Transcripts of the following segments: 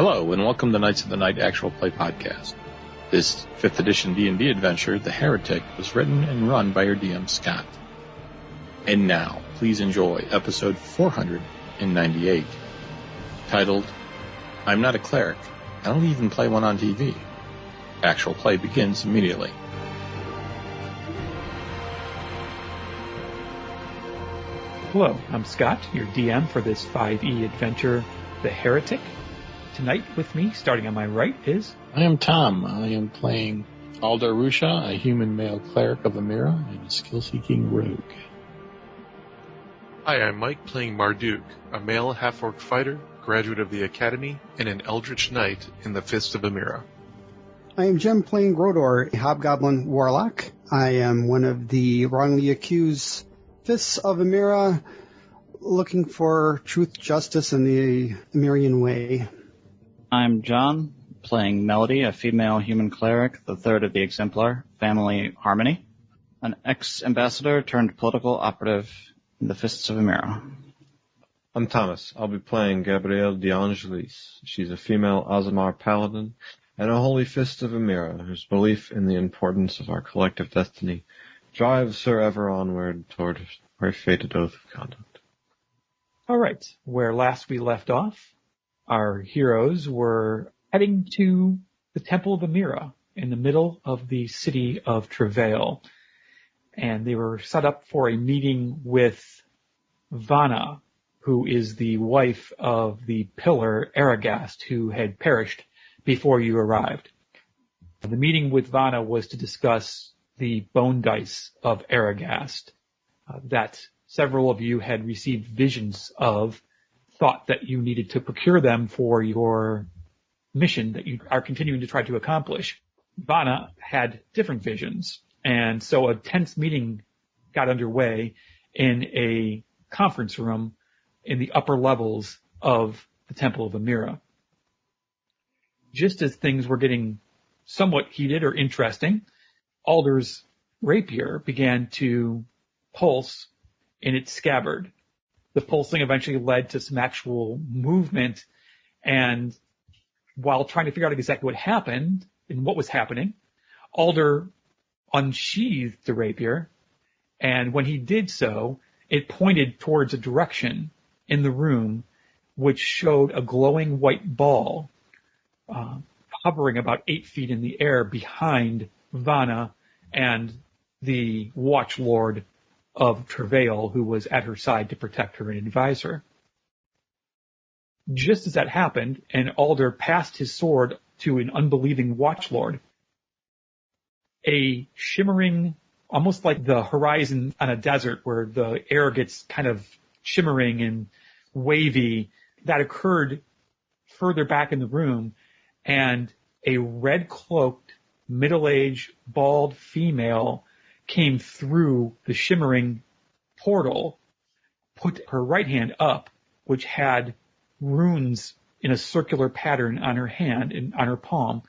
Hello, and welcome to Knights of the Night Actual Play Podcast. This 5th edition D&D adventure, The Heretic, was written and run by your DM, Scott. And now, please enjoy episode 498, titled, I'm Not a Cleric. I don't even play one on TV. Actual play begins immediately. Hello, I'm Scott, your DM for this 5e adventure, The Heretic. Tonight with me, starting on my right, is... I am Tom. I am playing Alder Rusha, a human male cleric of Amira, and a skill-seeking rogue. Hi, I'm Mike, playing Marduk, a male half-orc fighter, graduate of the Academy, and an Eldritch Knight in the Fist of Amira. I am Jim, playing Grodor, a hobgoblin warlock. I am one of the wrongly accused Fists of Amira, looking for truth, justice, and the Amirian way. I'm John, playing Melody, a female human cleric, the third of the Exemplar, family Harmony, an ex-ambassador turned political operative in the Fists of Amira. I'm Thomas. I'll be playing Gabrielle DeAngelis. She's a female Aasimar paladin and a holy Fist of Amira, whose belief in the importance of our collective destiny drives her ever onward toward her fated oath of conduct. All right, where last we left off, our heroes were heading to the Temple of Amira in the middle of the city of Travail, and they were set up for a meeting with Vana, who is the wife of the pillar Aragast, who had perished before you arrived. The meeting with Vana was to discuss the bone dice of Aragast that several of you had received visions of, thought that you needed to procure them for your mission that you are continuing to try to accomplish. Vana had different visions, and so a tense meeting got underway in a conference room in the upper levels of the Temple of Amira. Just as things were getting somewhat heated or interesting, Alder's rapier began to pulse in its scabbard. The pulsing eventually led to some actual movement, and while trying to figure out exactly what happened and what was happening, Alder unsheathed the rapier, and when he did so, it pointed towards a direction in the room which showed a glowing white ball hovering about 8 feet in the air behind Vana and the Watchlord of Travail, who was at her side to protect her and advise her. Just as that happened, and Alder passed his sword to an unbelieving Watchlord, a shimmering, almost like the horizon on a desert where the air gets kind of shimmering and wavy, that occurred further back in the room, and a red-cloaked, middle-aged, bald female came through the shimmering portal, put her right hand up, which had runes in a circular pattern on her hand and on her palm,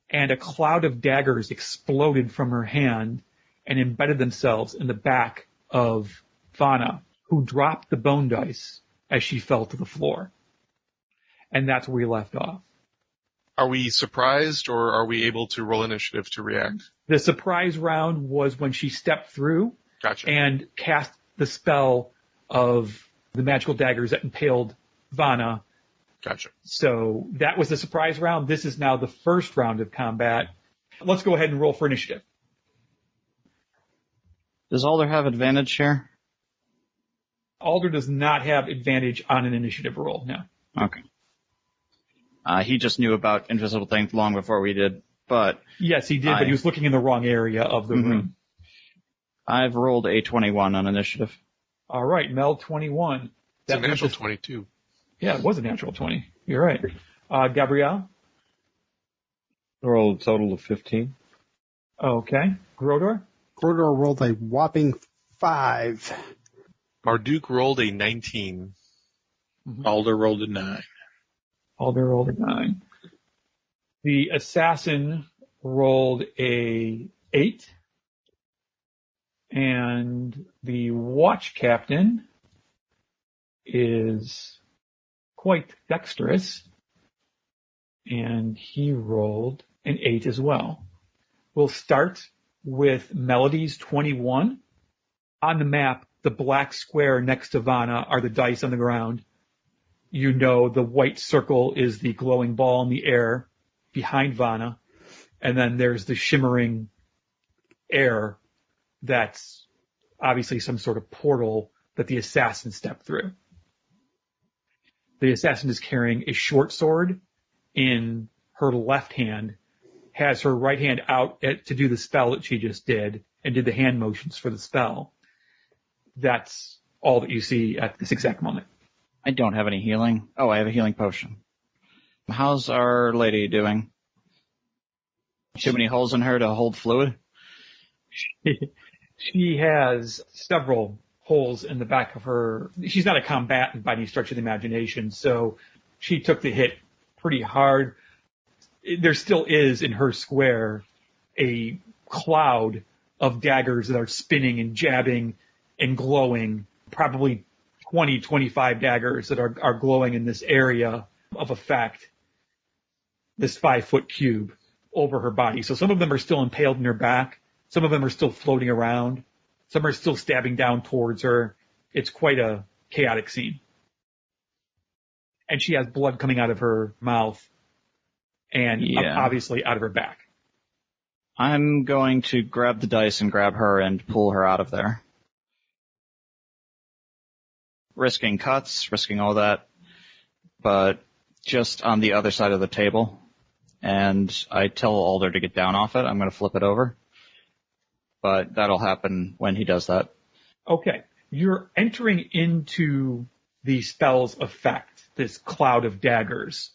and a cloud of daggers exploded from her hand and embedded themselves in the back of Vana, who dropped the bone dice as she fell to the floor. And that's where we left off. Are we surprised, or are we able to roll initiative to react? The surprise round was when she stepped through and cast the spell of the magical daggers that impaled Vana. Gotcha. So that was the surprise round. This is now the first round of combat. Let's go ahead and roll for initiative. Does Alder have advantage here? Alder does not have advantage on an initiative roll, no. Okay. He just knew about invisible things long before we did, but... Yes, he did, but he was looking in the wrong area of the room. I've rolled a 21 on initiative. All right, Mel, 21. It's a natural 22. Yeah, it was a natural 20. You're right. Gabrielle? I rolled a total of 15. Okay. Grodor? Grodor rolled a whopping 5. Marduk rolled a 19. Alder rolled a 9. Alder rolled a 9. The assassin rolled a 8. And the watch captain is quite dexterous And he rolled an 8 as well. We'll start with Melody's 21. On the map, the black square next to Vanna are the dice on the ground. You know the white circle is the glowing ball in the air behind Vanna. And then there's the shimmering air that's obviously some sort of portal that the assassin stepped through. The assassin is carrying a short sword in her left hand, has her right hand out to do the spell that she just did, and did the hand motions for the spell. That's all that you see at this exact moment. I don't have any healing. Oh, I have a healing potion. How's our lady doing? Too many holes in her to hold fluid? She has several holes in the back of her. She's not a combatant by any stretch of the imagination, so she took the hit pretty hard. There still is in her square a cloud of daggers that are spinning and jabbing and glowing, probably 20, 25 daggers that are glowing in this area of effect, this 5-foot cube over her body. So some of them are still impaled in her back. Some of them are still floating around. Some are still stabbing down towards her. It's quite a chaotic scene. And she has blood coming out of her mouth and obviously out of her back. I'm going to grab the dice and grab her and pull her out of there. Risking cuts, risking all that, but just on the other side of the table. And I tell Alder to get down off it. I'm going to flip it over. But that'll happen when he does that. Okay. You're entering into the spell's effect, this cloud of daggers.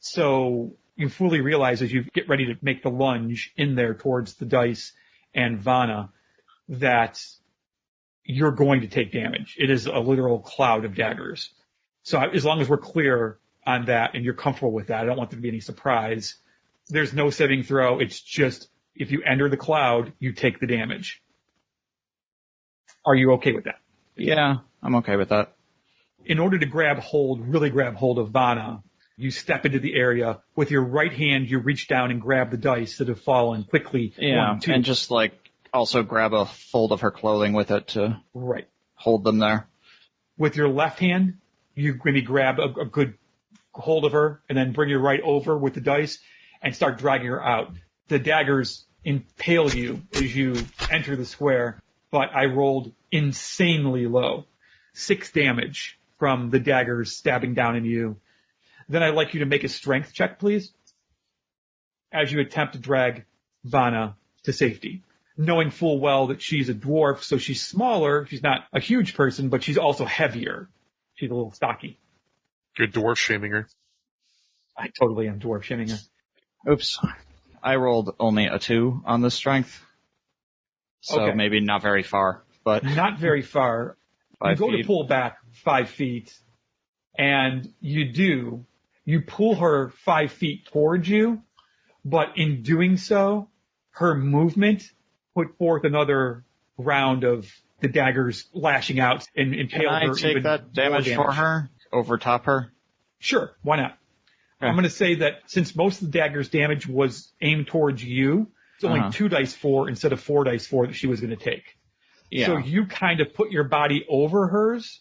So you fully realize as you get ready to make the lunge in there towards the dice and Vanna that you're going to take damage. It is a literal cloud of daggers. So as long as we're clear on that and you're comfortable with that, I don't want there to be any surprise. There's no saving throw. It's just if you enter the cloud, you take the damage. Are you okay with that? Yeah, I'm okay with that. In order to really grab hold of Vanna, you step into the area. With your right hand, you reach down and grab the dice that have fallen quickly. Yeah, 1, 2. and just also grab a fold of her clothing with it to hold them there. With your left hand, you maybe grab a good hold of her and then bring your right over with the dice and start dragging her out. The daggers impale you as you enter the square, but I rolled insanely low. 6 damage from the daggers stabbing down in you. Then I'd like you to make a strength check, please, as you attempt to drag Vanna to safety, knowing full well that she's a dwarf, so she's smaller. She's not a huge person, but she's also heavier. She's a little stocky. You're dwarf shaming her. I totally am dwarf shaming her. Oops. I rolled only a 2 on this strength. So maybe not very far, but. Not very far. You go to pull back 5 feet, and you pull her 5 feet towards you, but in doing so, her movement put forth another round of the daggers lashing out and impale her. Can I take that damage for her? Over top her? Sure, why not? Okay. I'm going to say that since most of the dagger's damage was aimed towards you, it's only 2 dice 4 instead of 4 dice 4 that she was going to take. Yeah. So you kind of put your body over hers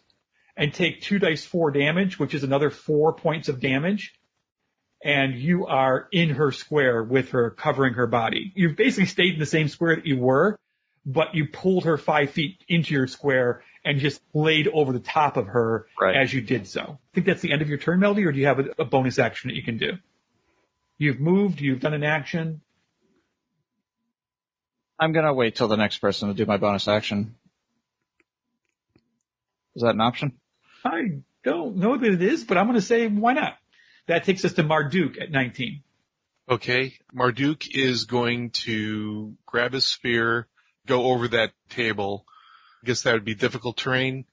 and take 2 dice 4 damage, which is another 4 points of damage. And you are in her square with her, covering her body. You've basically stayed in the same square that you were, but you pulled her 5 feet into your square and just laid over the top of her as you did so. I think that's the end of your turn, Melody, or do you have a bonus action that you can do? You've moved, you've done an action. I'm going to wait till the next person to do my bonus action. Is that an option? I don't know that it is, but I'm going to say why not? That takes us to Marduk at 19. Okay. Marduk is going to grab his spear, go over that table. I guess that would be difficult terrain.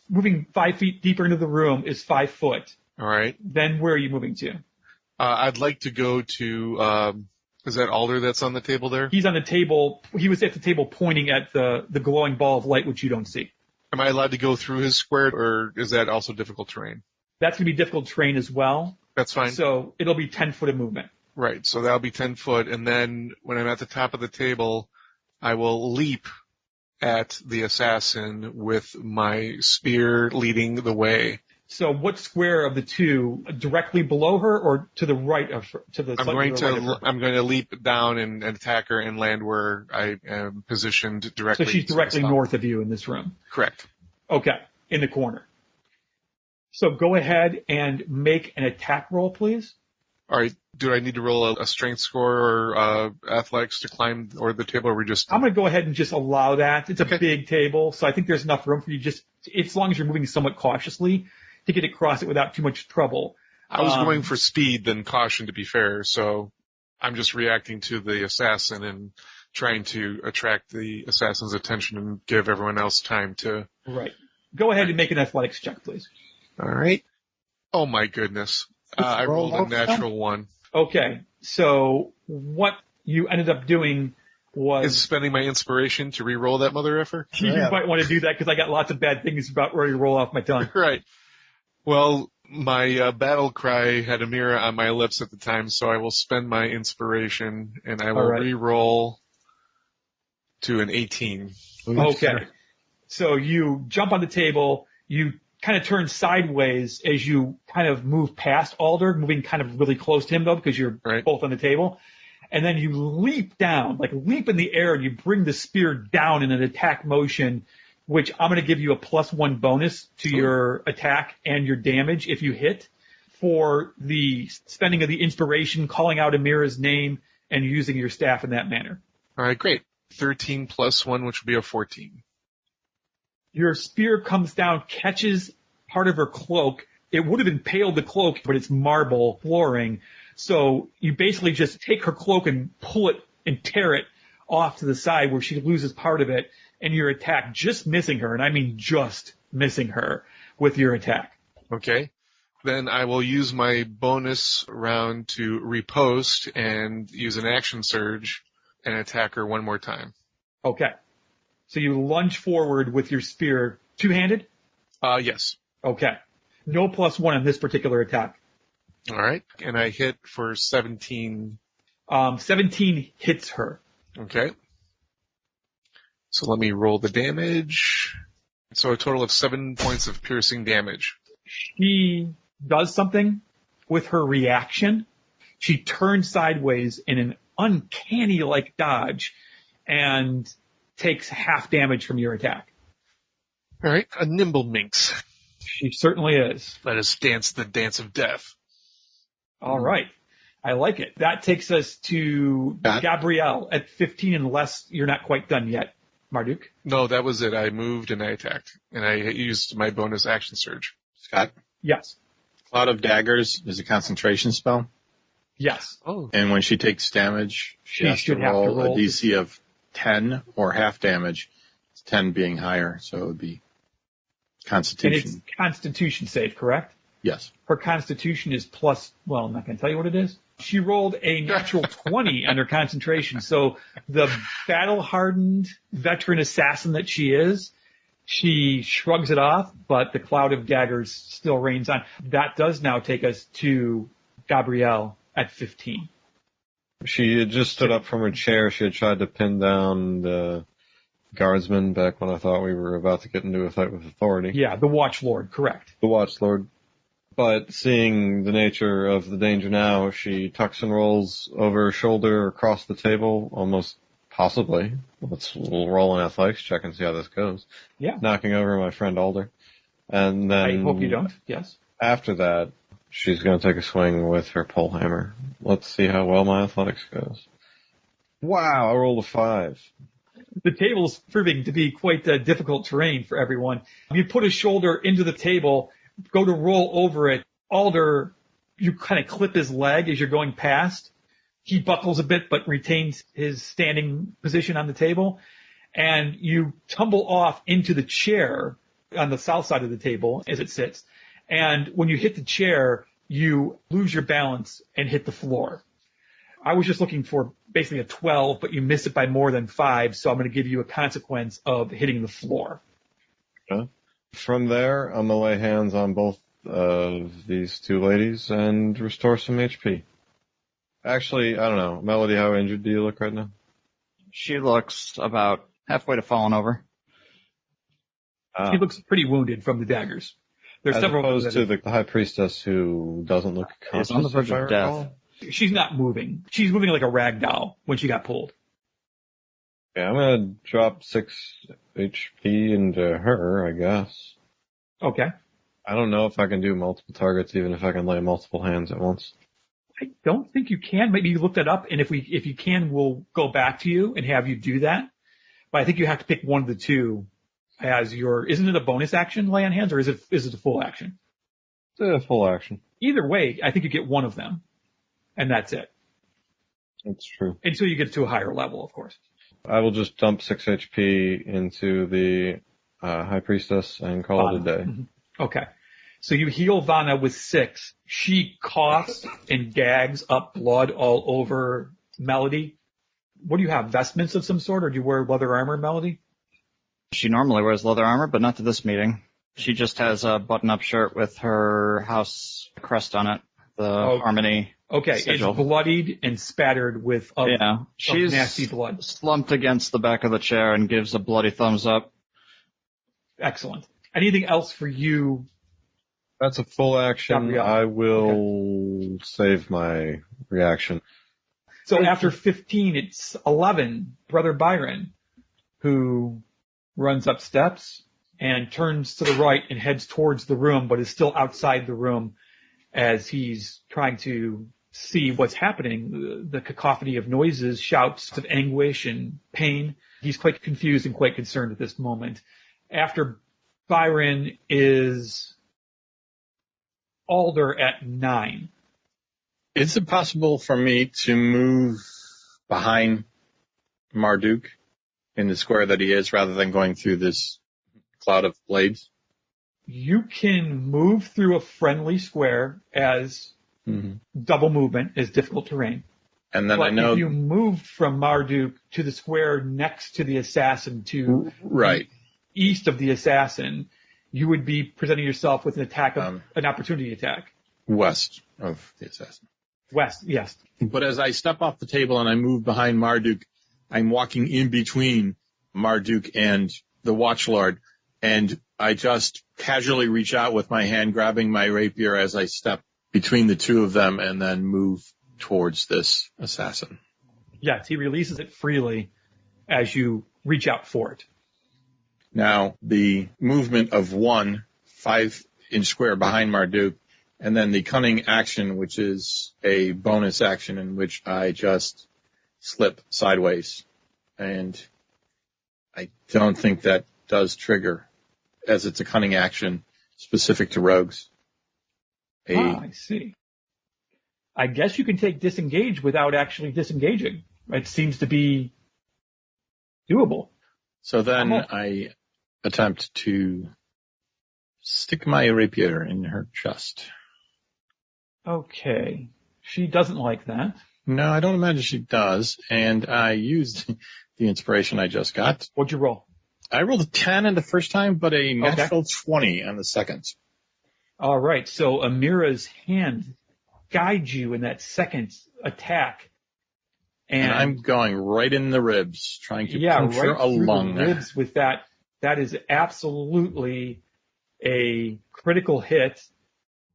Moving 5 feet deeper into the room is 5 foot. All right. Then where are you moving to? I'd like to go to, is that Alder that's on the table there? He's on the table. He was at the table pointing at the glowing ball of light, which you don't see. Am I allowed to go through his square, or is that also difficult terrain? That's going to be difficult terrain as well. That's fine. So it'll be 10 foot of movement. Right, so that'll be 10 foot, and then when I'm at the top of the table, I will leap at the assassin with my spear leading the way. So what square of the two, directly below her or to the right of her? I'm going to leap down and attack her and land where I am positioned directly. So she's directly north of you in this room. Correct. Okay, in the corner. So go ahead and make an attack roll, please. All right. Do I need to roll a strength score or athletics to climb or the table, or we just? I'm going to go ahead and just allow that. It's a big table, so I think there's enough room for you just, as long as you're moving somewhat cautiously, to get across it without too much trouble. I was going for speed than caution, to be fair, so I'm just reacting to the assassin and trying to attract the assassin's attention and give everyone else time to... Right. Go ahead and make an athletics check, please. All right. Oh, my goodness. I rolled a natural 1. Okay, so what you ended up doing was... Is spending my inspiration to re-roll that mother effer? You might want to do that because I got lots of bad things about ready to roll off my tongue. Right. Well, my battle cry had a mirror on my lips at the time, so I will spend my inspiration, and I will re-roll to an 18. Okay. So you jump on the table, you kind of turn sideways as you kind of move past Alder, moving kind of really close to him, though, because you're both on the table. And then you leap down, like leap in the air, and you bring the spear down in an attack motion, which I'm going to give you a +1 bonus to your attack and your damage if you hit for the spending of the inspiration, calling out Amira's name, and using your staff in that manner. All right, great. 13 + 1, which would be a 14. Your spear comes down, catches part of her cloak. It would have impaled the cloak, but it's marble flooring. So you basically just take her cloak and pull it and tear it off to the side where she loses part of it, and your attack just missing her, and I mean just missing her with your attack. Okay. Then I will use my bonus round to repost and use an action surge and attack her one more time. Okay. So you lunge forward with your spear, two-handed? Yes. Okay. No +1 on this particular attack. All right. And I hit for 17. 17 hits her. Okay. So let me roll the damage. So a total of 7 points of piercing damage. She does something with her reaction. She turns sideways in an uncanny-like dodge and takes half damage from your attack. All right, a nimble minx. She certainly is. Let us dance the dance of death. All right. I like it. That takes us to Gabrielle at 15, unless you're not quite done yet, Marduk. No, that was it. I moved and I attacked, and I used my bonus action surge. Scott? Yes. Cloud of Daggers is a concentration spell. Yes. Oh. And when she takes damage, she has to roll a DC of 10 or half damage. It's 10 being higher, so it would be Constitution. And it's Constitution save, correct? Yes. Her Constitution is well, I'm not going to tell you what it is. She rolled a natural 20 under concentration, so the battle-hardened veteran assassin that she is, she shrugs it off, but the Cloud of Daggers still reigns on. That does now take us to Gabrielle at 15. She had just stood up from her chair. She had tried to pin down the guardsman back when I thought we were about to get into a fight with authority. Yeah, the Watchlord, correct. The Watchlord. But seeing the nature of the danger now, she tucks and rolls over her shoulder across the table, almost possibly. We'll roll an athletics check and see how this goes. Yeah. Knocking over my friend Alder. And then... I hope you don't, yes. After that, she's going to take a swing with her pole hammer. Let's see how well my athletics goes. Wow, I rolled a 5. The table's proving to be quite difficult terrain for everyone. You put a shoulder into the table, go to roll over it. Alder, you kind of clip his leg as you're going past. He buckles a bit but retains his standing position on the table. And you tumble off into the chair on the south side of the table as it sits. And when you hit the chair, you lose your balance and hit the floor. I was just looking for basically a 12, but you missed it by more than 5, so I'm going to give you a consequence of hitting the floor. Okay. From there, I'm going to lay hands on both of these two ladies and restore some HP. Actually, I don't know. Melody, how injured do you look right now? She looks about halfway to falling over. She looks pretty wounded from the daggers. There's As several opposed to the high priestess who doesn't look conscious. Is on the verge of death. She's not moving. She's moving like a rag doll when she got pulled. Yeah, I'm gonna drop 6 HP into her, I guess. Okay. I don't know if I can do multiple targets, even if I can lay multiple hands at once. I don't think you can. Maybe you look that up, and if you can, we'll go back to you and have you do that. But I think you have to pick one of the two as your. Isn't it a bonus action, lay on hands, or is it a full action? It's a full action. Either way, I think you get one of them, and that's it. That's true. Until you get to a higher level, of course. I will just dump 6 HP into the high priestess and call it a day. Mm-hmm. Okay. So you heal Vanna with 6. She coughs and gags up blood all over Melody. What do you have, vestments of some sort, or do you wear leather armor, Melody? She normally wears leather armor, but not to this meeting. She just has a button-up shirt with her house crest on it, the Harmony sigil. It's bloodied and spattered with she's nasty blood. Slumped against the back of the chair and gives a bloody thumbs up. Excellent. Anything else for you? That's a full action. Gabrielle. I will save my reaction. So after 15, it's 11. Brother Byron, who runs up steps and turns to the right and heads towards the room, but is still outside the room as he's trying to see what's happening. The cacophony of noises, shouts of anguish and pain. He's quite confused and quite concerned at this moment. After Byron is Alder at 9. Is it possible for me to move behind Marduk in the square that he is rather than going through this cloud of blades? You can move through a friendly square as double movement is difficult terrain. And then but I know if you moved from Marduk to the square next to the assassin to east of the assassin, you would be presenting yourself with an attack of an opportunity attack. West of the assassin. West, yes. But as I step off the table and I move behind Marduk, I'm walking in between Marduk and the Watchlord, and I just casually reach out with my hand, grabbing my rapier as I step between the two of them and then move towards this assassin. Yes, he releases it freely as you reach out for it. Now, the movement of 1 5-inch square behind Marduk, and then the cunning action, which is a bonus action in which I just slip sideways. And I don't think that does trigger, as it's a cunning action specific to rogues. I see. I guess you can take disengage without actually disengaging. It seems to be doable. So then I attempt to stick my rapier in her chest. Okay. She doesn't like that. No, I don't imagine she does. And I used the inspiration I just got. What'd you roll? I rolled a 10 in the first time, but a natural 20 on the second. All right. So Amira's hand guides you in that second attack. And I'm going right in the ribs, trying to puncture right a lung. The ribs with that. That is absolutely a critical hit.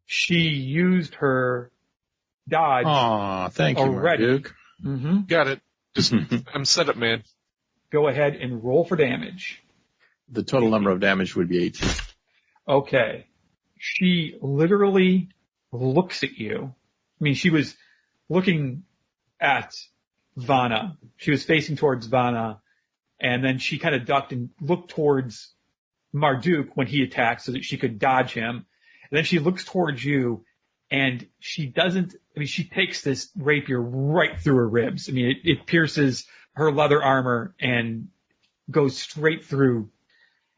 She used her dodge. Aw, thank you, already. Marduk. Mm-hmm. Got it. Just, I'm set up, man. Go ahead and roll for damage. The total number of damage would be 18. Okay. She literally looks at you. I mean, she was looking at Vanna. She was facing towards Vanna, and then she kind of ducked and looked towards Marduk when he attacked so that she could dodge him. And then she looks towards you, and she takes this rapier right through her ribs. I mean, it pierces her leather armor and goes straight through.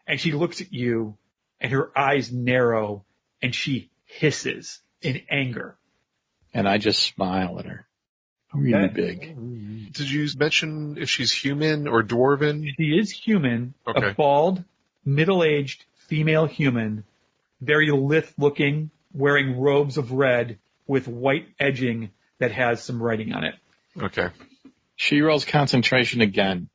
And she looks at you, and her eyes narrow, and she hisses in anger. And I just smile at her. Really big. Did you mention if she's human or dwarven? She is human, Okay. a bald, middle-aged female human, very lithe-looking, wearing robes of red with white edging that has some writing on it. Okay. She rolls concentration again.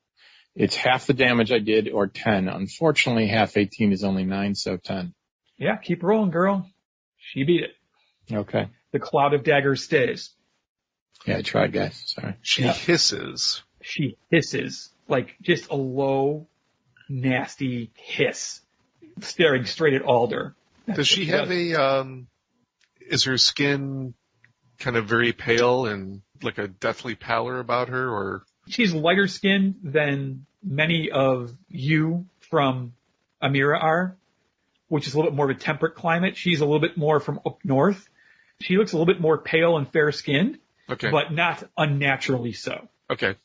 It's half the damage I did, or 10. Unfortunately, half 18 is only 9, so 10. Yeah, keep rolling, girl. She beat it. Okay. The cloud of daggers stays. Yeah, I tried, guys. Sorry. She hisses. She hisses, like just a low, nasty hiss, staring straight at Alder. Does she have is her skin kind of very pale and like a deathly pallor about her, or? She's lighter skinned than many of you from Amira are, which is a little bit more of a temperate climate. She's a little bit more from up north. She looks a little bit more pale and fair skinned, but not unnaturally so. Okay.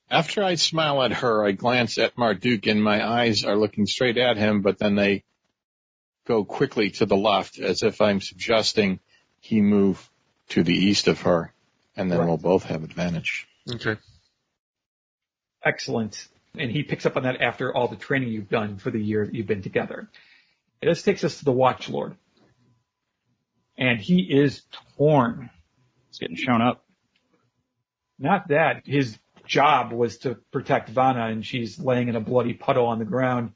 After I smile at her, I glance at Marduk, and my eyes are looking straight at him, but then they go quickly to the left, as if I'm suggesting he move to the east of her, and then we'll both have advantage. Okay. Excellent. And he picks up on that after all the training you've done for the year that you've been together. This takes us to the Watchlord. And he is torn. He's getting shown up. Not that. His job was to protect Vanna, and she's laying in a bloody puddle on the ground.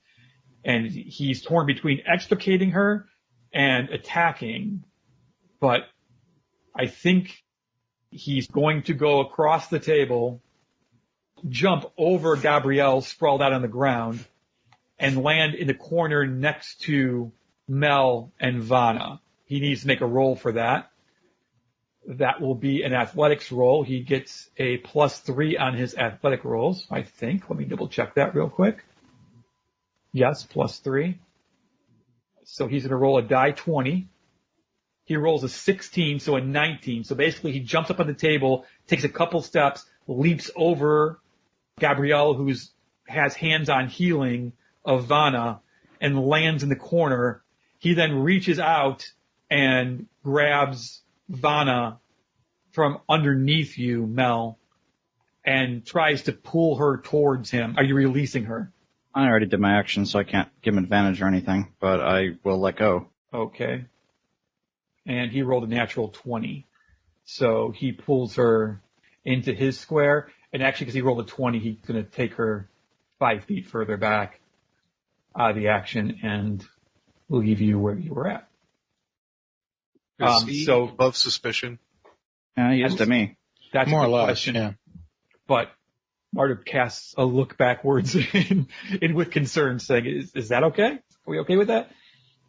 And he's torn between extricating her and attacking. But I think he's going to go across the table, jump over Gabrielle sprawled out on the ground, and land in the corner next to Mel and Vanna. He needs to make a roll for that. That will be an athletics roll. He gets a +3 on his athletic rolls, I think. Let me double check that real quick. Yes, +3. So he's going to roll a die 20. He rolls a 16, so a 19. So basically he jumps up on the table, takes a couple steps, leaps over Gabrielle, who has hands on healing of Vanna, and lands in the corner. He then reaches out and grabs Vanna from underneath you, Mel, and tries to pull her towards him. Are you releasing her? I already did my action, so I can't give him advantage or anything, but I will let go. Okay. And he rolled a natural 20. So he pulls her into his square, and actually because he rolled a 20, he's going to take her 5 feet further back out of the action and leave you where you were at. Is he above suspicion? Yeah, he is to me. That's more a or good less, question. yeah. But Marduk casts a look backwards in with concern, saying, is that okay? Are we okay with that?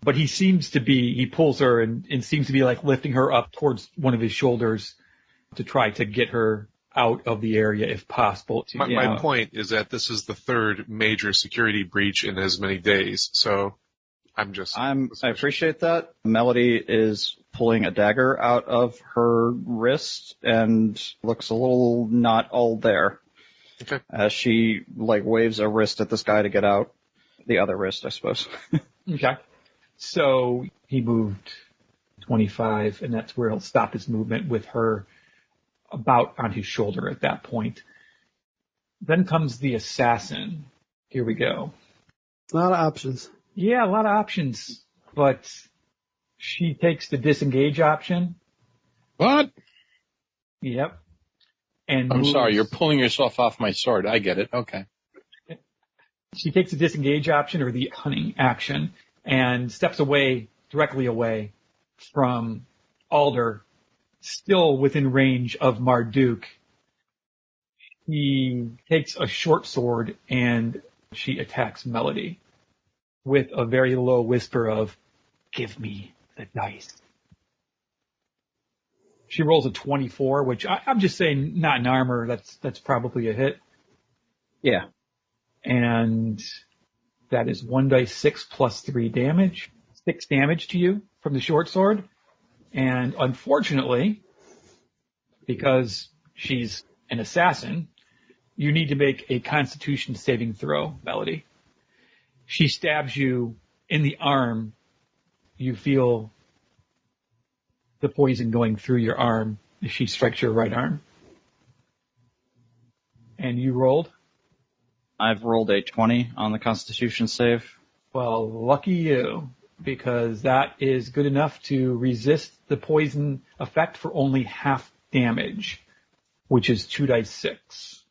But he pulls her and seems to be like lifting her up towards one of his shoulders to try to get her out of the area if possible. My point is that this is the third major security breach in as many days, so I appreciate that. Melody is pulling a dagger out of her wrist and looks a little not all there. Okay. As she waves a wrist at this guy to get out. The other wrist, I suppose. Okay. So he moved 25, and that's where he'll stop his movement with her about on his shoulder at that point. Then comes the assassin. Here we go. A lot of options. Yeah, a lot of options, but she takes the disengage option. What? Yep. And I'm sorry, you're pulling yourself off my sword. I get it. Okay. She takes the disengage option or the cunning action and steps directly away from Alder, still within range of Marduk. He takes a short sword and she attacks Melody with a very low whisper of, "Give me the dice." She rolls a 24, which I'm just saying, not in armor. That's probably a hit. Yeah. And that is 1 dice 6 plus 3 damage. 6 damage to you from the short sword. And unfortunately, because she's an assassin, you need to make a Constitution saving throw, Melody. She stabs you in the arm. You feel the poison going through your arm as she strikes your right arm. And you rolled? I've rolled a 20 on the Constitution save. Well, lucky you. because that is good enough to resist the poison effect for only half damage, which is 2 dice 6.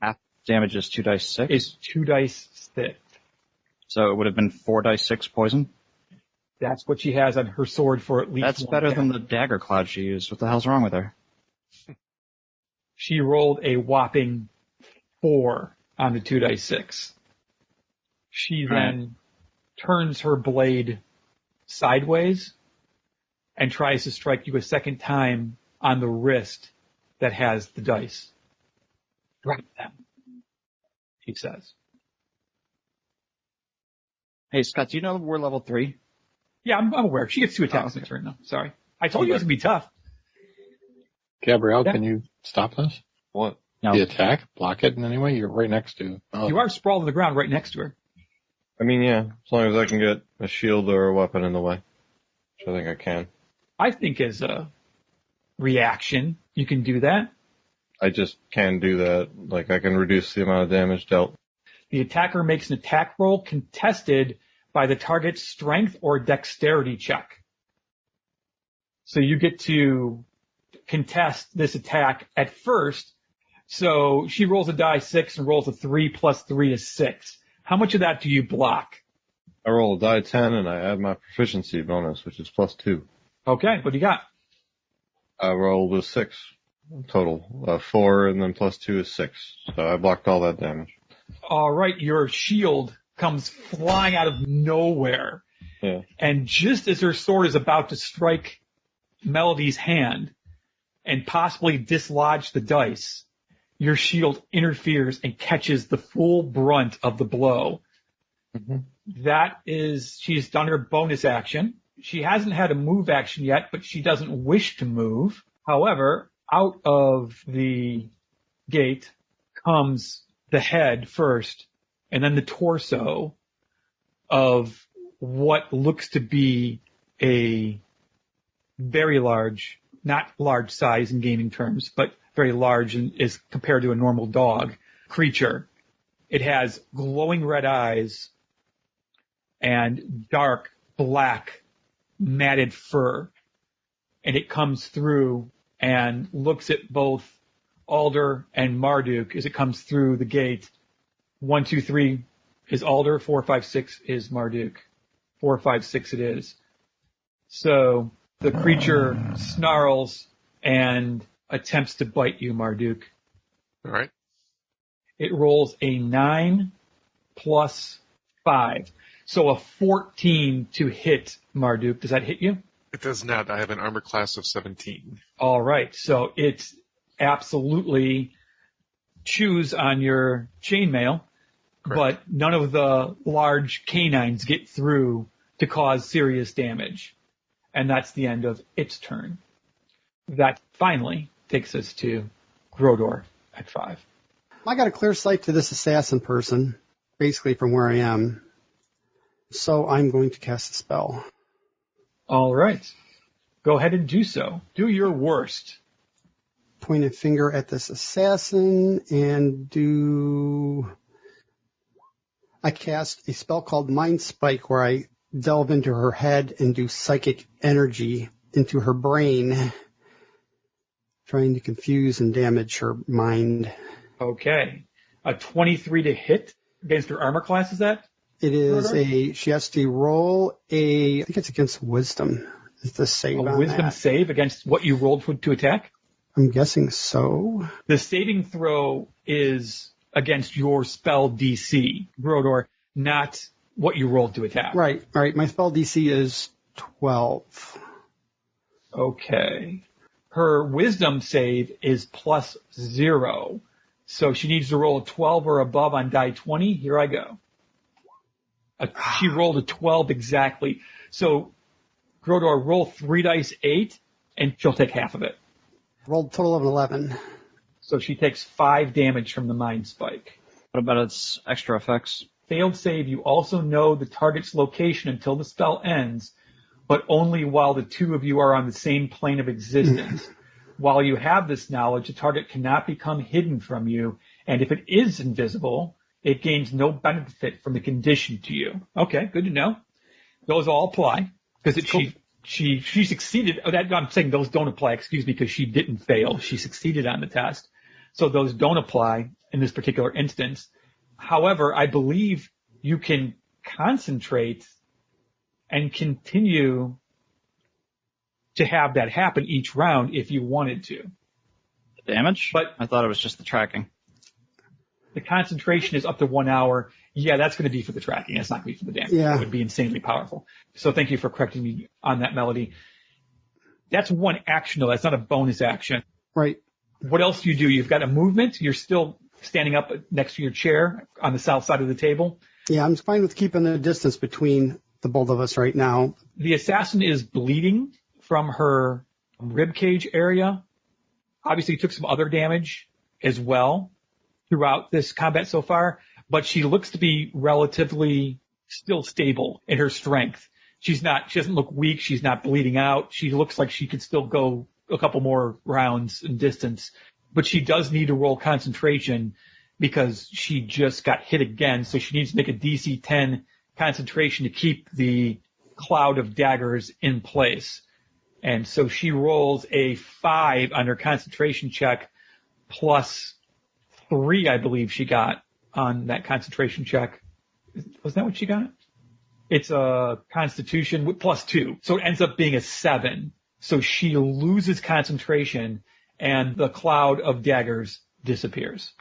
Half damage is 2 dice 6? It's 2 dice 6. So it would have been 4 dice 6 poison? That's what she has on her sword for at least That's one better attack. than the dagger cloud she used. What the hell's wrong with her? She rolled a whopping 4 on the 2 dice 6. She then turns her blade sideways and tries to strike you a second time on the wrist that has the dice. Drop them, he says. Hey, Scott, do you know we're level 3? Yeah, I'm aware. She gets 2 attacks in turn, though. Sorry. I told you it was going to be tough. Gabrielle, Yeah. can you stop this? What? No. The attack? Block it in any way? You're right next to. Oh. You are sprawled on the ground right next to her. I mean, yeah, as long as I can get a shield or a weapon in the way, which I think I can. I think as a reaction, you can do that. I just can do that. Like, I can reduce the amount of damage dealt. The attacker makes an attack roll contested by the target's strength or dexterity check. So you get to contest this attack at first. So she rolls a die 6 and rolls a 3 plus 3 is 6. How much of that do you block? I roll a die 10 and I add my proficiency bonus, which is +2. Okay, what do you got? I rolled a 6 total. 4 and then +2 is 6. So I blocked all that damage. All right, your shield comes flying out of nowhere. Yeah. And just as her sword is about to strike Melody's hand and possibly dislodge the dice, your shield interferes and catches the full brunt of the blow. Mm-hmm. That is, she's done her bonus action. She hasn't had a move action yet, but she doesn't wish to move. However, out of the gate comes the head first, and then the torso of what looks to be a very large, not large size in gaming terms, but very large and is compared to a normal dog creature. It has glowing red eyes and dark black matted fur. And it comes through and looks at both Alder and Marduk as it comes through the gate. 1, 2, 3 is Alder. 4, 5, 6 is Marduk. 4, 5, 6 it is. So the creature snarls and attempts to bite you, Marduk. All right. It rolls a 9 plus 5. So a 14 to hit Marduk. Does that hit you? It does not. I have an armor class of 17. All right. So it's absolutely chews on your chainmail, but none of the large canines get through to cause serious damage. And that's the end of its turn. That finally takes us to Grodor at 5. I got a clear sight to this assassin person, basically from where I am. So I'm going to cast a spell. All right. Go ahead and do so. Do your worst. Point a finger at this assassin and I cast a spell called Mind Spike where I delve into her head and do psychic energy into her brain, trying to confuse and damage her mind. Okay. A 23 to hit against her armor class, is that? It is she has to roll I think it's against wisdom. Is the save A on wisdom that? save against what you rolled to attack? I'm guessing so. The saving throw is against your spell DC, Grodor, not what you rolled to attack. Right. My spell DC is 12. Okay. Her wisdom save is +0. So she needs to roll a 12 or above on die 20. Here I go. She rolled a 12 exactly. So, Grodor, roll 3 dice 8, and she'll take half of it. Rolled a total of 11. So she takes 5 damage from the Mind Spike. What about its extra effects? Failed save, you also know the target's location until the spell ends, but only while the two of you are on the same plane of existence. While you have this knowledge, the target cannot become hidden from you, and if it is invisible, it gains no benefit from the condition to you. Okay, good to know. Those all apply because she succeeded. I'm saying those don't apply, excuse me, because she didn't fail. She succeeded on the test. So those don't apply in this particular instance. However, I believe you can concentrate and continue to have that happen each round if you wanted to. The damage? But I thought it was just the tracking. The concentration is up to 1 hour. Yeah, that's going to be for the tracking. It's not going to be for the damage. Yeah. It would be insanely powerful. So thank you for correcting me on that, Melody. That's one action, though. That's not a bonus action. Right. What else do you do? You've got a movement. You're still standing up next to your chair on the south side of the table. Yeah, I'm fine with keeping the distance between the both of us right now. The assassin is bleeding from her rib cage area. Obviously took some other damage as well throughout this combat so far, but she looks to be relatively still stable in her strength. She doesn't look weak. She's not bleeding out. She looks like she could still go a couple more rounds in distance, but she does need to roll concentration because she just got hit again. So she needs to make a DC 10 concentration to keep the cloud of daggers in place. And so she rolls a 5 on her concentration check plus 3, I believe she got on that concentration check. Was that what she got? It's a constitution with plus 2. So it ends up being a 7. So she loses concentration and the cloud of daggers disappears.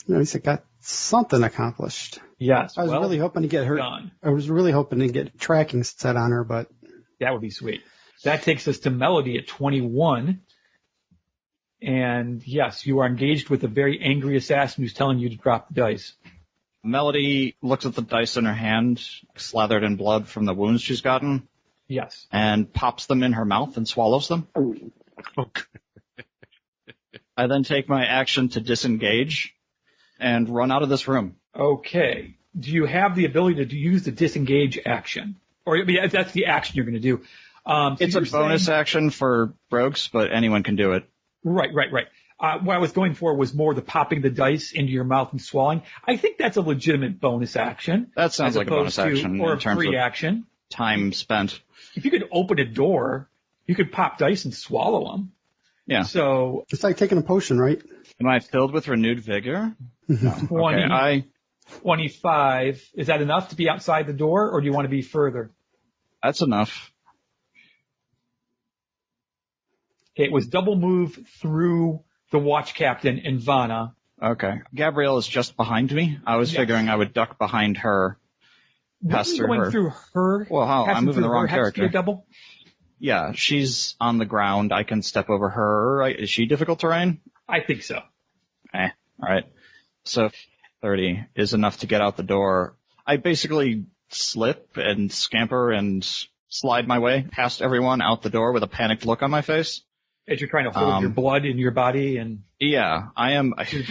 At least it got something accomplished. Yes. I was really hoping to get her. Done. I was really hoping to get tracking set on her, but that would be sweet. That takes us to Melody at 21. And yes, you are engaged with a very angry assassin who's telling you to drop the dice. Melody looks at the dice in her hand, slathered in blood from the wounds she's gotten. Yes. And pops them in her mouth and swallows them. Okay. I then take my action to disengage and run out of this room. Okay. Do you have the ability to use the disengage action? Or I mean, that's the action you're going to do. So it's a bonus action for rogues, but anyone can do it. Right. What I was going for was more the popping the dice into your mouth and swallowing. I think that's a legitimate bonus action. That sounds like a bonus action. Or in a terms free of action. Time spent. If you could open a door, you could pop dice and swallow them. Yeah. So it's like taking a potion, right? Am I filled with renewed vigor? No. 20, okay, 25. Is that enough to be outside the door, or do you want to be further? That's enough. Okay, it was double move through the watch captain and Vanna. Okay. Gabrielle is just behind me. I was figuring I would duck behind her. Pass through going her. Through her. Well, how? I'm moving the wrong character. Double? Yeah, she's on the ground. I can step over her. Is she difficult terrain? I think so. All right. So 30 is enough to get out the door. I basically slip and scamper and slide my way past everyone out the door with a panicked look on my face. As you're trying to hold your blood in your body and... Yeah, I am... I shouldn't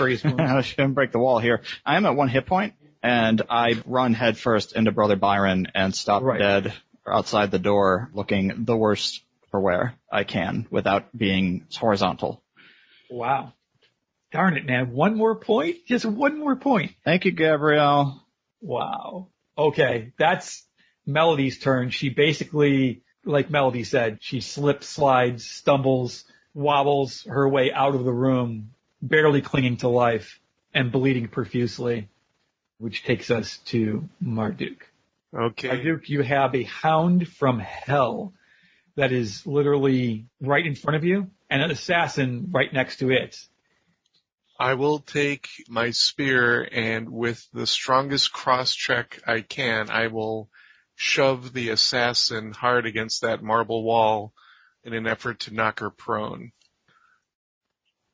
break the wall here. I am at 1 hit point, and I run headfirst into Brother Byron and stop dead outside the door, looking the worst for wear I can without being horizontal. Wow. Darn it, man. 1 more point? Just 1 more point. Thank you, Gabrielle. Wow. Okay, that's Melody's turn. She basically, like Melody said, she slips, slides, stumbles, wobbles her way out of the room, barely clinging to life and bleeding profusely, which takes us to Marduk. Okay. Marduk, you have a hound from hell that is literally right in front of you and an assassin right next to it. I will take my spear and with the strongest cross check I can, I will shove the assassin hard against that marble wall in an effort to knock her prone.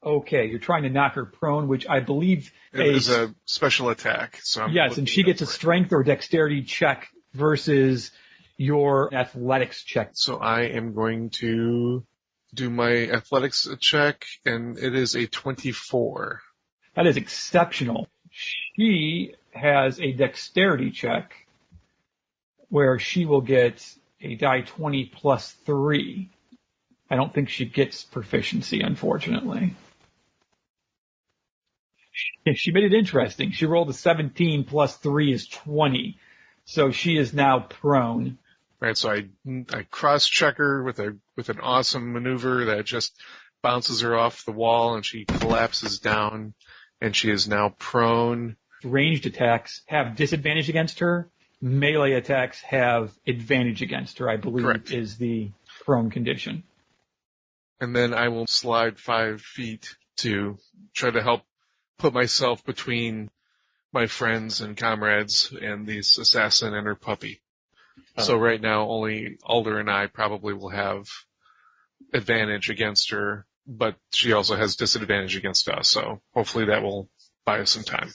Okay, you're trying to knock her prone, which I believe is a special attack. So yes, and she gets a strength or dexterity check versus your athletics check. So I am going to do my athletics check, and it is a 24. That is exceptional. She has a dexterity check where she will get a die 20 plus 3. I don't think she gets proficiency, unfortunately. She made it interesting. She rolled a 17 plus 3 is 20. So she is now prone. Right, so I cross-check her with an awesome maneuver that just bounces her off the wall, and she collapses down, and she is now prone. Ranged attacks have disadvantage against her. Melee attacks have advantage against her, I believe, Correct. is the prone condition. And then I will slide 5 feet to try to help put myself between my friends and comrades and this assassin and her puppy. So right now, only Alder and I probably will have advantage against her, but she also has disadvantage against us, so hopefully that will buy us some time.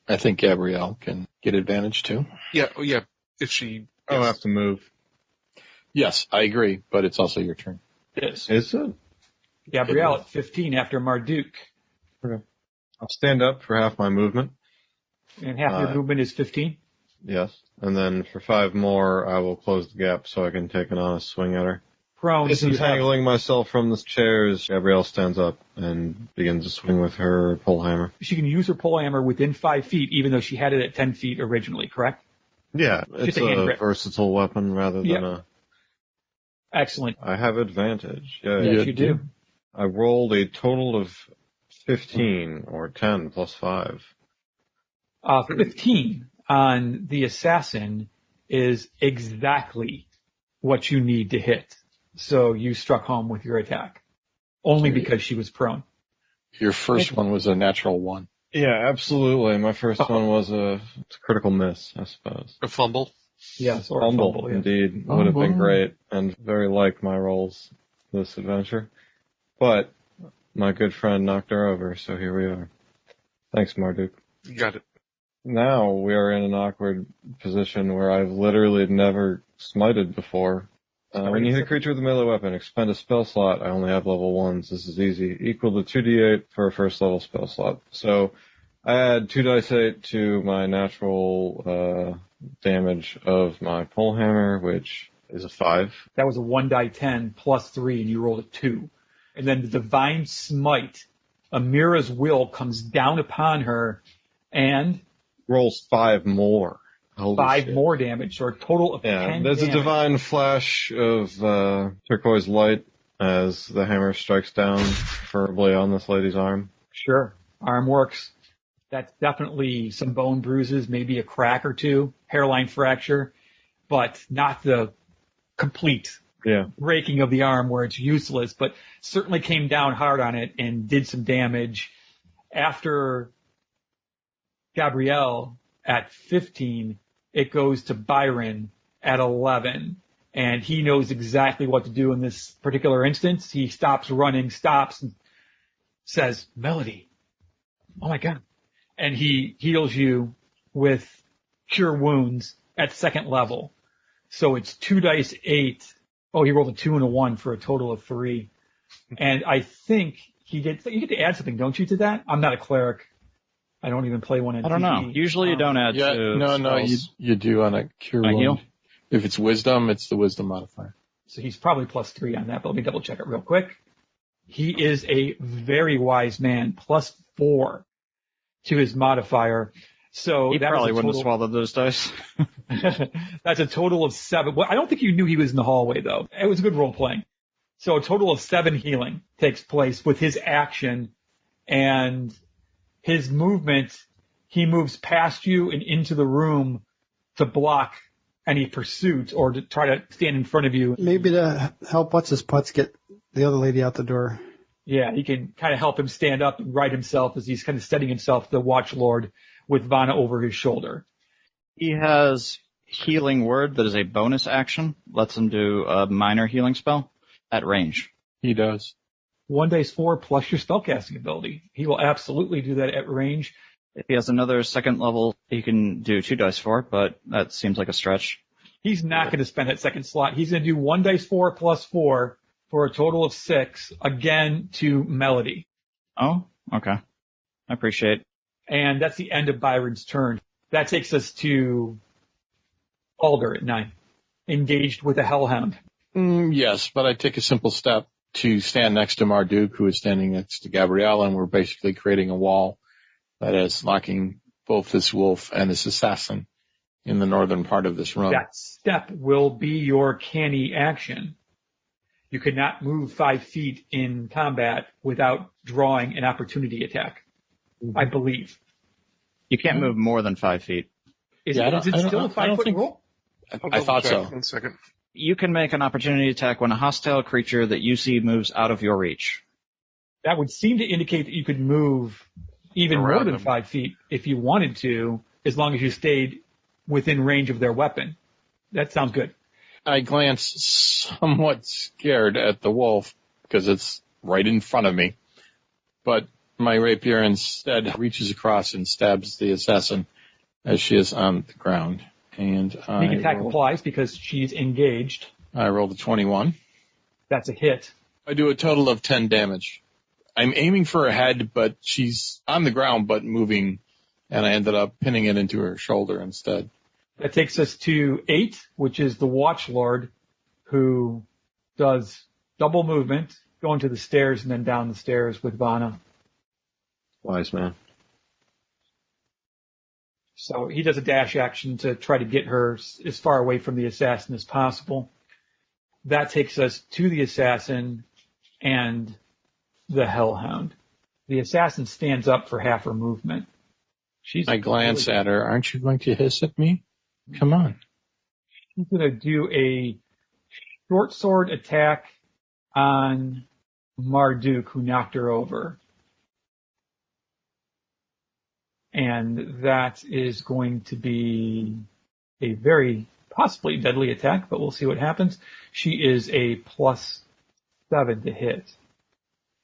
I think Gabrielle can get advantage too. Yeah, if she... I'll have to move. Yes, I agree, but it's also your turn. Yes. Is it? Gabrielle at 15 after Marduk. Okay. I'll stand up for half my movement. And half your movement is 15? Yes. And then for 5 more, I will close the gap so I can take an honest swing at her. Prone. Disentangling myself from the chairs, Gabrielle stands up and begins to swing with her pole hammer. She can use her pole hammer within 5 feet, even though she had it at 10 feet originally, correct? Yeah, it's a hand a grip. versatile weapon rather than a... Excellent. I have advantage. Yeah, Yes, you do. I rolled a total of 15, or 10 plus 5. 15 on the assassin is exactly what you need to hit. So you struck home with your attack. Only because she was prone. Your first one was a natural 1. Yeah, absolutely. My first one was a critical miss, I suppose. A fumble? Yes, or Fumble, a fumble, yeah. indeed. Would have been great, and very like my rolls this adventure. But my good friend knocked her over, so here we are. Thanks, Marduk. You got it. Now we are in an awkward position where I've literally never smited before. When you hit a creature with a melee weapon, expend a spell slot. I only have level 1s. This is easy. Equal to 2d8 for a first level spell slot. So I add 2 dice 8 to my natural damage of my pole hammer, which is a 5. That was a 1 die 10 plus 3, and you rolled a 2. And then the divine smite, Amira's will, comes down upon her and rolls 5 more. Holy 5 shit. more damage, or a total of 10 there's damage. a divine flash of turquoise light as the hammer strikes down preferably on this lady's arm. Sure. Arm works. That's definitely some bone bruises, maybe a crack or 2, hairline fracture, but not the complete breaking of the arm where it's useless, but certainly came down hard on it and did some damage. After Gabrielle at 15, it goes to Byron at 11, and he knows exactly what to do in this particular instance. He stops running, and says, Melody, oh my God. And he heals you with cure wounds at 2nd level. So it's 2 dice 8. Oh, he rolled a 2 and a 1 for a total of 3. And I think you get to add something, don't you, to that? I'm not a cleric. I don't even play one in I don't know. Usually you don't add to spells. You do on a cure wound. Heal? If it's wisdom, it's the wisdom modifier. So he's probably plus 3 on that, but let me double check it real quick. He is a very wise man, plus 4 to his modifier. So He that probably is a wouldn't have total, swallowed those dice. that's a total of 7. Well, I don't think you knew he was in the hallway, though. It was good role playing. So a total of 7 healing takes place with his action, and his movement, he moves past you and into the room to block any pursuit or to try to stand in front of you. Maybe to help What's-His-Putz get the other lady out the door. Yeah, he can kind of help him stand up and right himself as he's kind of steadying himself, the Watch Lord, with Vanna over his shoulder. He has Healing Word that is a bonus action. Lets him do a minor healing spell at range. He does. 1 dice 4 plus your spellcasting ability. He will absolutely do that at range. If he has another 2nd level, he can do 2 dice 4, but that seems like a stretch. He's not going to spend that 2nd slot. He's going to do 1 dice 4 plus 4 for a total of 6, again to Melody. Oh, okay. I appreciate it. And that's the end of Byron's turn. That takes us to Alder at 9, engaged with a Hellhound. Yes, but I take a simple step to stand next to Marduk, who is standing next to Gabrielle, and we're basically creating a wall that is locking both this wolf and this assassin in the northern part of this room. That step will be your canny action. You cannot move 5 feet in combat without drawing an opportunity attack, I believe. You can't move more than 5 feet. Is it still a 5-foot rule? I thought so. 1 second. You can make an opportunity attack when a hostile creature that you see moves out of your reach. That would seem to indicate that you could move even more Around than them. 5 feet if you wanted to, as long as you stayed within range of their weapon. That sounds good. I glance somewhat scared at the wolf because it's right in front of me, but my rapier instead reaches across and stabs the assassin as she is on the ground. And Sneak attack applies because she's engaged. I rolled a 21. That's a hit. I do a total of 10 damage. I'm aiming for her head, but she's on the ground but moving, and I ended up pinning it into her shoulder instead. That takes us to 8, which is the Watchlord, who does double movement, going to the stairs and then down the stairs with Vanna. Wise man. So he does a dash action to try to get her as far away from the assassin as possible. That takes us to the assassin and the Hellhound. The assassin stands up for half her movement. I glance at her. Aren't you going to hiss at me? Come on. She's going to do a short sword attack on Marduk, who knocked her over. And that is going to be a very possibly deadly attack, but we'll see what happens. She is a +7 to hit.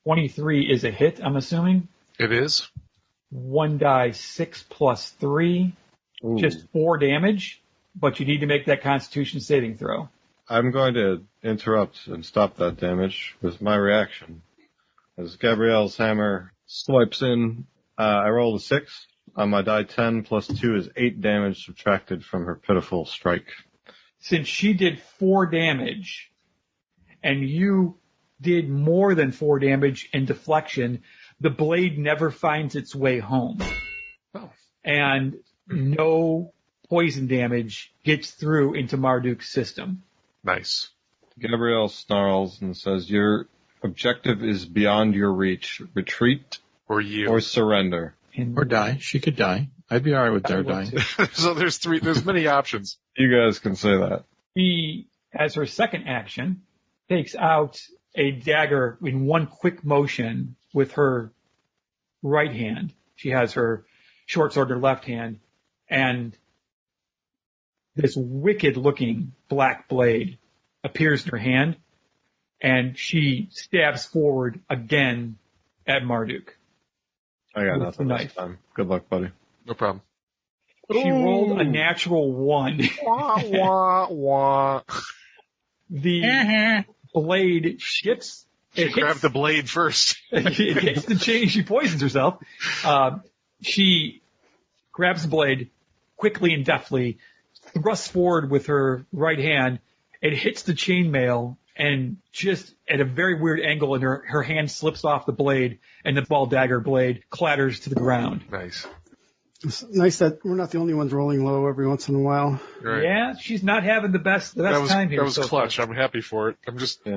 23 is a hit, I'm assuming. It is. 1 die, 6 plus 3. Ooh. Just 4 damage, but you need to make that Constitution saving throw. I'm going to interrupt and stop that damage with my reaction. As Gabrielle's hammer swipes in, I rolled a 6. On my die 10 plus 2 is 8 damage subtracted from her pitiful strike. Since she did 4 damage, and you did more than 4 damage in deflection, the blade never finds its way home. Oh. And no poison damage gets through into Marduk's system. Nice. Gabrielle snarls and says, "Your objective is beyond your reach. Retreat Or yield. or surrender." And Or die. She could die. I'd be all right with her dying. So there's many options. You guys can say that. She, as her second action, takes out a dagger in one quick motion with her right hand. She has her short sword in her left hand, and this wicked-looking black blade appears in her hand, and she stabs forward again at Marduk. I got With nothing the this knife. time. Good luck, buddy. No problem. She rolled a natural 1. Wah, wah, wah. The blade shifts. It Grab hits, the blade first. it hits the chain. She poisons herself. She grabs the blade quickly and deftly, thrusts forward with her right hand. It hits the chainmail, and just at a very weird angle, and her hand slips off the blade, and the ball dagger blade clatters to the ground. Nice. It's nice that we're not the only ones rolling low every once in a while. Right. Yeah, she's not having the best time here. That was so clutch. far. I'm happy for it.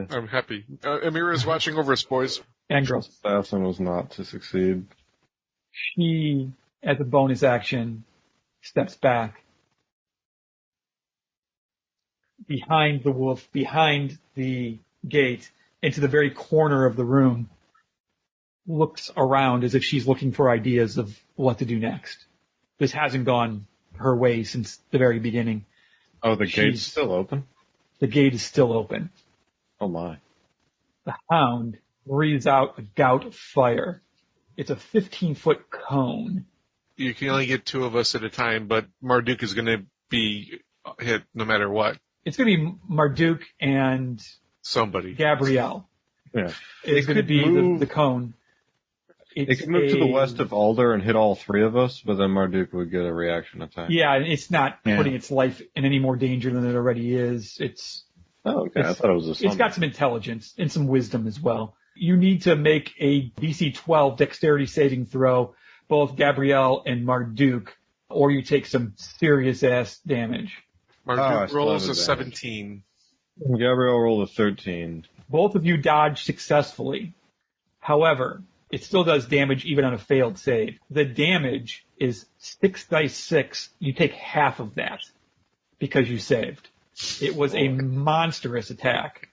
I'm happy. Amira's watching over us, boys. And girls. Assassin was not to succeed. She, as a bonus action, steps back behind the wolf, behind the gate, into the very corner of the room, looks around as if she's looking for ideas of what to do next. This hasn't gone her way since the very beginning. Oh, the gate's She's- still open? The gate is still open. Oh my. The hound breathes out a gout of fire. It's a 15-foot cone. You can only get 2 of us at a time, but Marduk is going to be hit no matter what. It's going to be Marduk and Somebody. Gabrielle. Yeah. Is going to could be move- the cone. It could move to the west of Alder and hit all 3 of us, but then Marduk would get a reaction attack. Yeah, it's not Yeah. putting its life in any more danger than it already is. Oh, okay. I thought it was a It's summon. got some intelligence and some wisdom as well. You need to make a DC 12 dexterity saving throw, both Gabrielle and Marduk, or you take some serious ass damage. Marduk still rolls have a advantage. 17. Gabrielle rolled a 13. Both of you dodge successfully. However, it still does damage even on a failed save. The damage is 6 dice 6. You take half of that because you saved. It was a monstrous attack.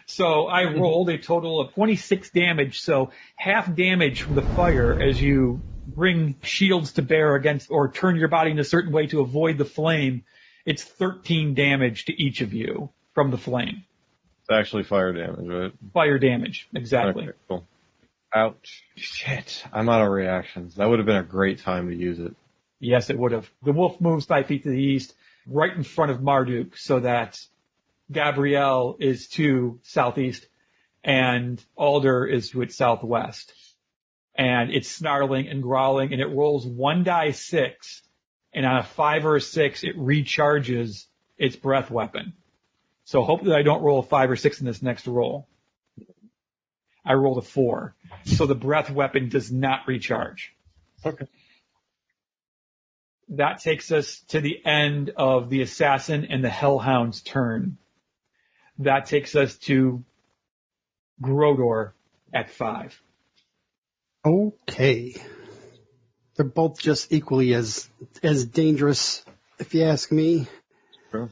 So I rolled a total of 26 damage, so half damage from the fire as you bring shields to bear against or turn your body in a certain way to avoid the flame. It's 13 damage to each of you from the flame. It's actually fire damage, right? Fire damage, exactly. Okay, cool. Ouch. Shit. I'm out of reactions. That would have been a great time to use it. Yes, it would have. The wolf moves 5 feet to the east, right in front of Marduk, so that Gabrielle is to southeast and Alder is to its southwest. And it's snarling and growling, and it rolls 1 die 6, and on a 5 or a 6, it recharges its breath weapon. So hopefully I don't roll a 5 or 6 in this next roll. I rolled a 4. So the breath weapon does not recharge. Okay. That takes us to the end of the assassin and the hellhound's turn. That takes us to Grodor at 5. Okay. They're both just equally as dangerous, if you ask me. Sure.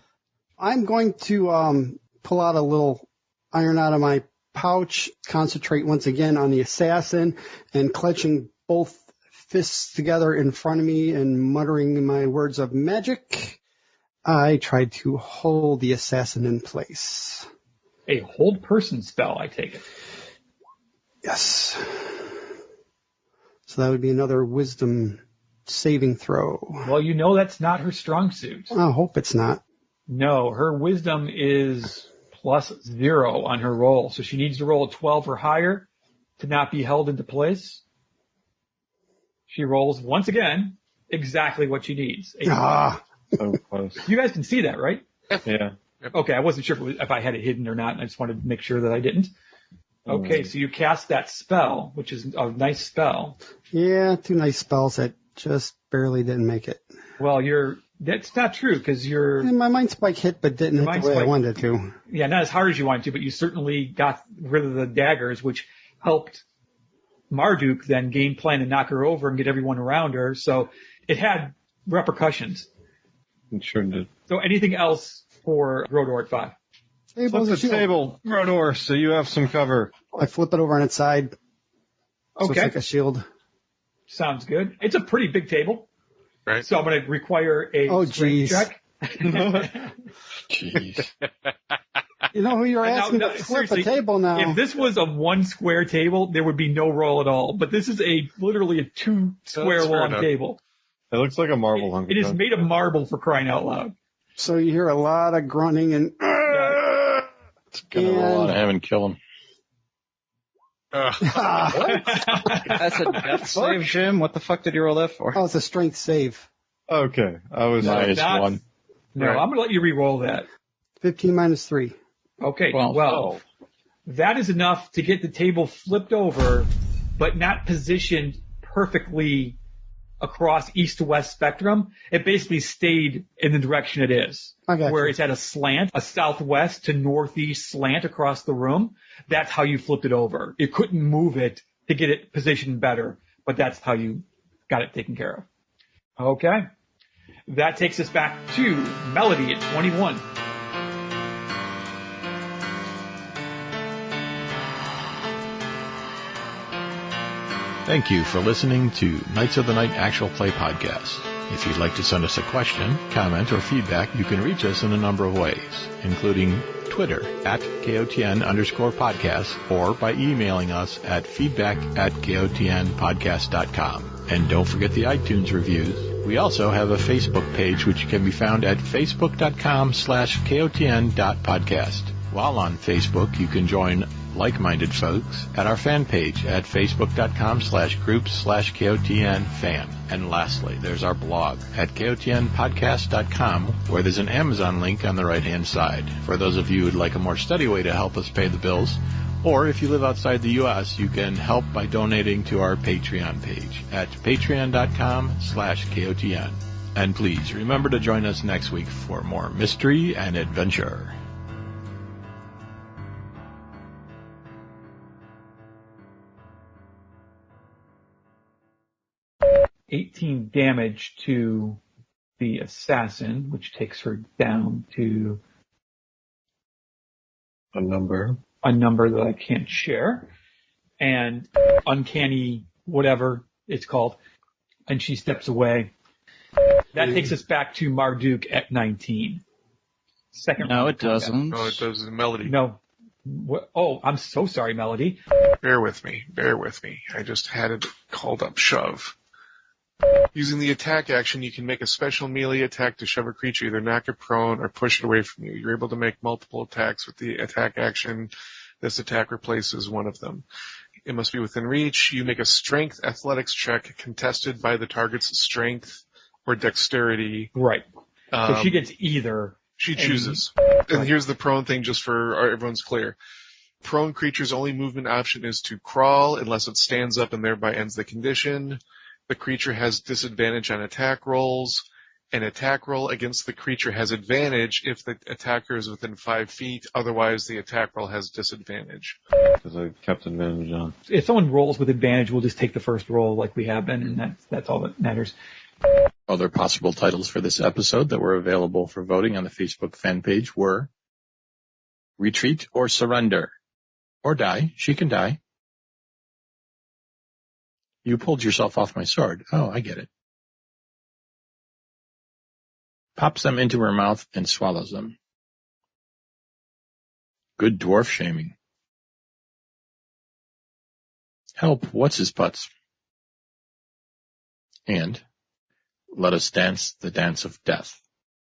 I'm going to pull out a little iron out of my pouch, concentrate once again on the assassin, and clenching both fists together in front of me and muttering my words of magic, I tried to hold the assassin in place. A hold person spell, I take it. Yes. So that would be another wisdom saving throw. Well, you know that's not her strong suit. I hope it's not. No, her wisdom is +0 on her roll, so she needs to roll a 12 or higher to not be held into place. She rolls, once again, exactly what she needs. So close. You guys can see that, right? Yeah. Okay, I wasn't sure if I had it hidden or not, and I just wanted to make sure that I didn't. Okay, so you cast that spell, which is a nice spell. Yeah, 2 nice spells that just barely didn't make it. Well, that's not true, because And my mind spike hit, but didn't hit the way I wanted it to. Yeah, not as hard as you wanted to, but you certainly got rid of the daggers, which helped Marduk then game plan and knock her over and get everyone around her. So it had repercussions. It sure did. So anything else for Grodor at 5? Table's Flip a the shield. table, Rodor, so you have some cover. I flip it over on its side. So Okay. it's like a shield. Sounds good. It's a pretty big table. Right. So I'm going to require a strength geez. check. Jeez. You know who you're asking No, to flip seriously, a table now. If this was a 1 square table, there would be no roll at all. But this is literally a 2 square That's fair long enough. table. It looks like a marble hunk. It is made of marble, for crying out loud. So you hear a lot of grunting and... It's gonna roll out of heaven, kill him. That's a death save, Jim. What the fuck did you roll that for? Oh, it's a strength save. Okay, I was Minus that's- 1. No, Right. I'm going to let you re-roll that. 15 minus 3. Okay, 12. 12. That is enough to get the table flipped over, but not positioned perfectly across east to west spectrum. It basically stayed in the direction it is, I got where you. it's at a slant, a southwest to northeast slant across the room. That's how you flipped it over. You couldn't move it to get it positioned better, but that's how you got it taken care of. Okay. That takes us back to Melody at 21. Thank you for listening to Knights of the Night Actual Play Podcast. If you'd like to send us a question, comment, or feedback, you can reach us in a number of ways, including Twitter at KOTN_podcast or by emailing us at feedback@KOTNpodcast.com. And don't forget the iTunes reviews. We also have a Facebook page which can be found at facebook.com/KOTN.podcast. While on Facebook, you can join like-minded folks at our fan page at facebook.com/groups/KOTN-fan. And lastly, there's our blog at KOTNpodcast.com, where there's an Amazon link on the right-hand side. For those of you who'd like a more steady way to help us pay the bills, Or if you live outside the U.S., you can help by donating to our Patreon page at patreon.com/KOTN. And please remember to join us next week for more mystery and adventure. $18 damage to the assassin, which takes her down to A number. a number that I can't share, and uncanny whatever it's called, and she steps away. That takes us back to Marduk at 19. Second No, round it of combat. doesn't. No, it does in Melody. No. Oh, I'm so sorry, Melody. Bear with me. I just had it called up shove. Using the attack action, you can make a special melee attack to shove a creature, either knock it prone or push it away from you. You're able to make multiple attacks with the attack action. This attack replaces one of them. It must be within reach. You make a strength athletics check contested by the target's strength or dexterity. Right. So she gets either. She chooses. And here's the prone thing just for everyone's clear. Prone creature's only movement option is to crawl unless it stands up and thereby ends the condition. The creature has disadvantage on attack rolls. An attack roll against the creature has advantage if the attacker is within 5 feet. Otherwise, the attack roll has disadvantage. Because I kept advantage on. If someone rolls with advantage, we'll just take the first roll like we have been, and that's all that matters. Other possible titles for this episode that were available for voting on the Facebook fan page were Retreat or Surrender, or Die. She can die. You pulled yourself off my sword. Oh, I get it. Pops them into her mouth and swallows them. Good dwarf shaming. Help, what's his putts? And Let us dance the dance of death.